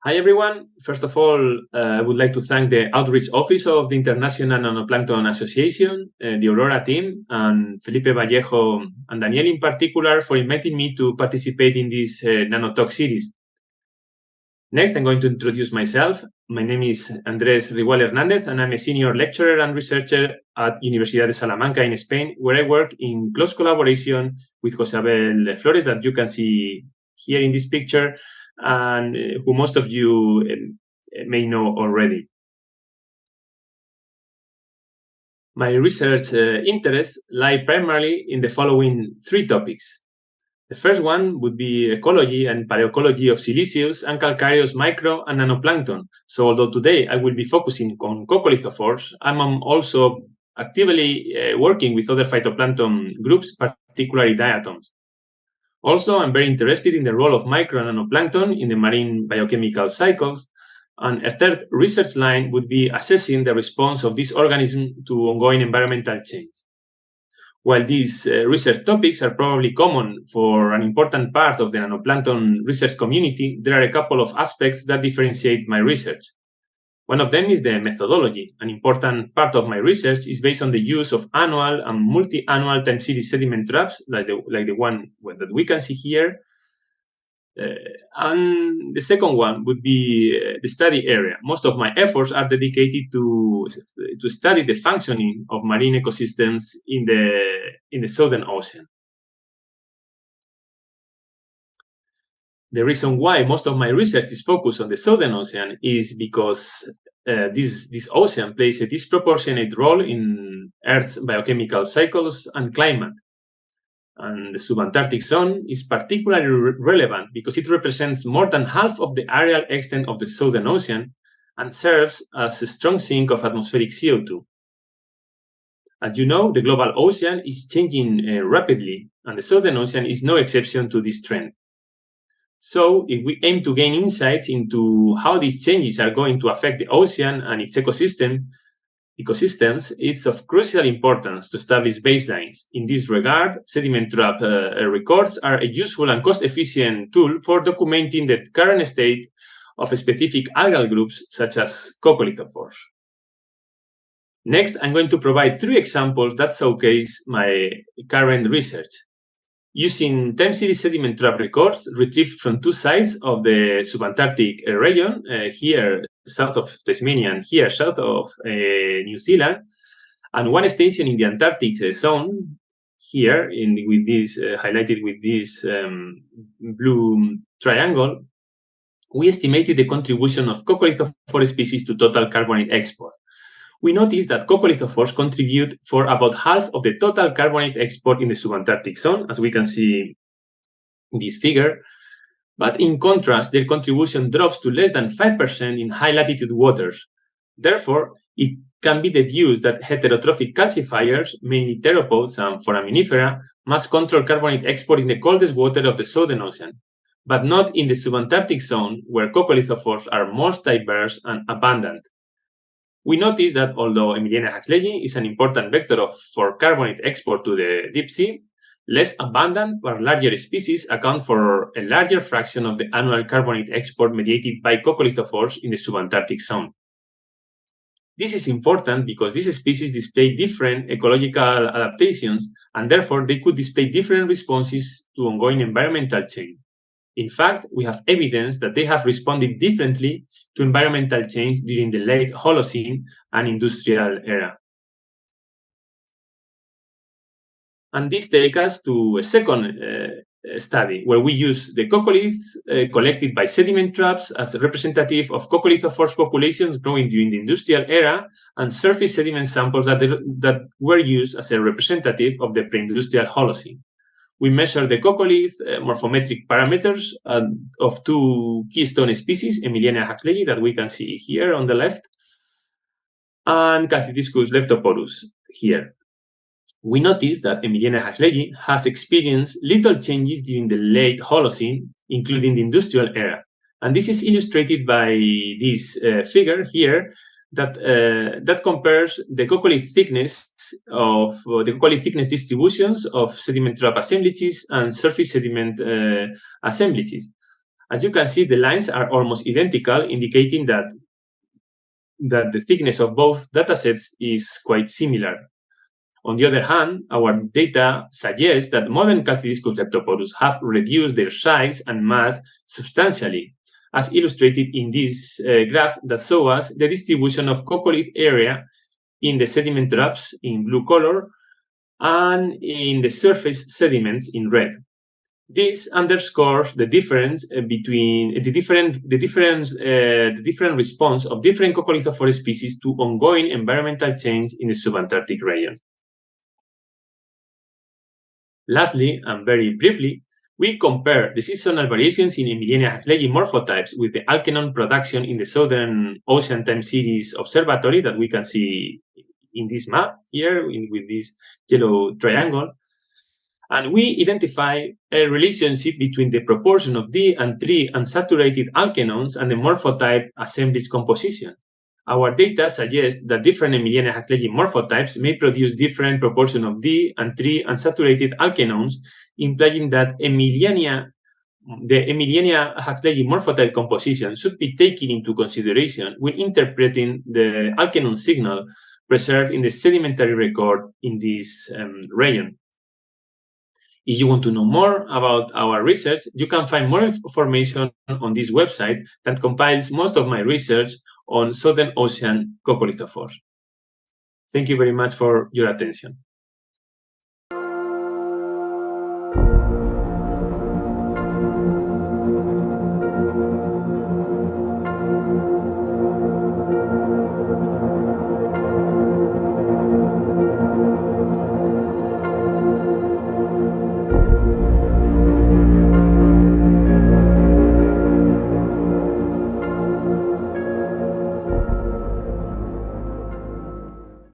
Hi, everyone. First of all, I would like to thank the Outreach Office of the International Nannoplankton Association, the AURORA team, and Felipe Vallejo and Daniel in particular for inviting me to participate in this NannoTalks series. Next, I'm going to introduce myself. My name is Andrés Hernández, and I'm a senior lecturer and researcher at Universidad de Salamanca in Spain, where I work in close collaboration with Josabel Flores, that you can see here in this picture, and who most of you may know already. My research interests lie primarily in the following three topics. The first one would be ecology and paleoecology of siliceous and calcareous micro and nanoplankton. So although today I will be focusing on coccolithophores, I'm also actively working with other phytoplankton groups, particularly diatoms. Also, I'm very interested in the role of micro and nanoplankton in the marine biochemical cycles. And a third research line would be assessing the response of this organism to ongoing environmental change. While these research topics are probably common for an important part of the nanoplankton research community, there are a couple of aspects that differentiate my research. One of them is the methodology. An important part of my research is based on the use of annual and multi-annual time series sediment traps, like the one that we can see here. And the second one would be the study area. Most of my efforts are dedicated to study the functioning of marine ecosystems in the Southern Ocean. The reason why most of my research is focused on the Southern Ocean is because this ocean plays a disproportionate role in Earth's biochemical cycles and climate. And the subantarctic zone is particularly relevant because it represents more than half of the areal extent of the Southern Ocean and serves as a strong sink of atmospheric CO2. As you know, the global ocean is changing rapidly, and the Southern Ocean is no exception to this trend. So, if we aim to gain insights into how these changes are going to affect the ocean and its ecosystems, it's of crucial importance to establish baselines. In this regard, sediment trap records are a useful and cost-efficient tool for documenting the current state of specific algal groups, such as coccolithophores. Next, I'm going to provide 3 examples that showcase my current research. Using time series sediment trap records retrieved from 2 sites of the subantarctic region, here south of Tasmania and here south of New Zealand, and 1 station in the Antarctic zone, here with this highlighted with this blue triangle, we estimated the contribution of coccolithophore species to total carbonate export. We noticed that coccolithophores contribute for about half of the total carbonate export in the subantarctic zone, as we can see in this figure. But in contrast, their contribution drops to less than 5% in high-latitude waters. Therefore, it can be deduced that heterotrophic calcifiers, mainly theropods and foraminifera, must control carbonate export in the coldest water of the Southern Ocean, but not in the subantarctic zone, where coccolithophores are most diverse and abundant. We notice that although Emiliana haxleyi is an important vector for carbonate export to the deep sea, less abundant but larger species account for a larger fraction of the annual carbonate export mediated by coccolithophores in the subantarctic zone. This is important because these species display different ecological adaptations, and therefore they could display different responses to ongoing environmental change. In fact, we have evidence that they have responded differently to environmental change during the late Holocene and industrial era. And this takes us to a second study, where we use the coccoliths collected by sediment traps as a representative of coccolithophores populations growing during the industrial era, and surface sediment samples that were used as a representative of the pre-industrial Holocene. We measure the coccolith morphometric parameters of 2 keystone species, Emiliana haxleyi, that we can see here on the left, and Calcidiscus leptoporus here. We notice that Emiliana haxleyi has experienced little changes during the late Holocene, including the industrial era. And this is illustrated by this figure here, that compares the coccolith thickness distributions of sediment trap assemblages and surface sediment assemblages. As you can see, the lines are almost identical, indicating that the thickness of both datasets is quite similar. On the other hand, our data suggests that modern Calcidiscus leptoporus have reduced their size and mass substantially, as illustrated in this graph that shows us the distribution of coccolith area in the sediment drops in blue color and in the surface sediments in red. This underscores the difference between the different response of different Coccolithophore species to ongoing environmental change in the subantarctic region. Lastly, and very briefly, we compare the seasonal variations in Emiliania hacklegi morphotypes with the alkenon production in the Southern Ocean Time Series Observatory that we can see in this map here with this yellow triangle. And we identify a relationship between the proportion of D and 3 unsaturated alkenones and the morphotype assemblage composition. Our data suggests that different Emiliania hacklegi morphotypes may produce different proportion of D and 3 unsaturated alkenones, implying that the Emiliania hacklegi morphotype composition should be taken into consideration when interpreting the alkenone signal preserved in the sedimentary record in this region. If you want to know more about our research, you can find more information on this website that compiles most of my research on Southern Ocean Coccolithophores. Thank you very much for your attention.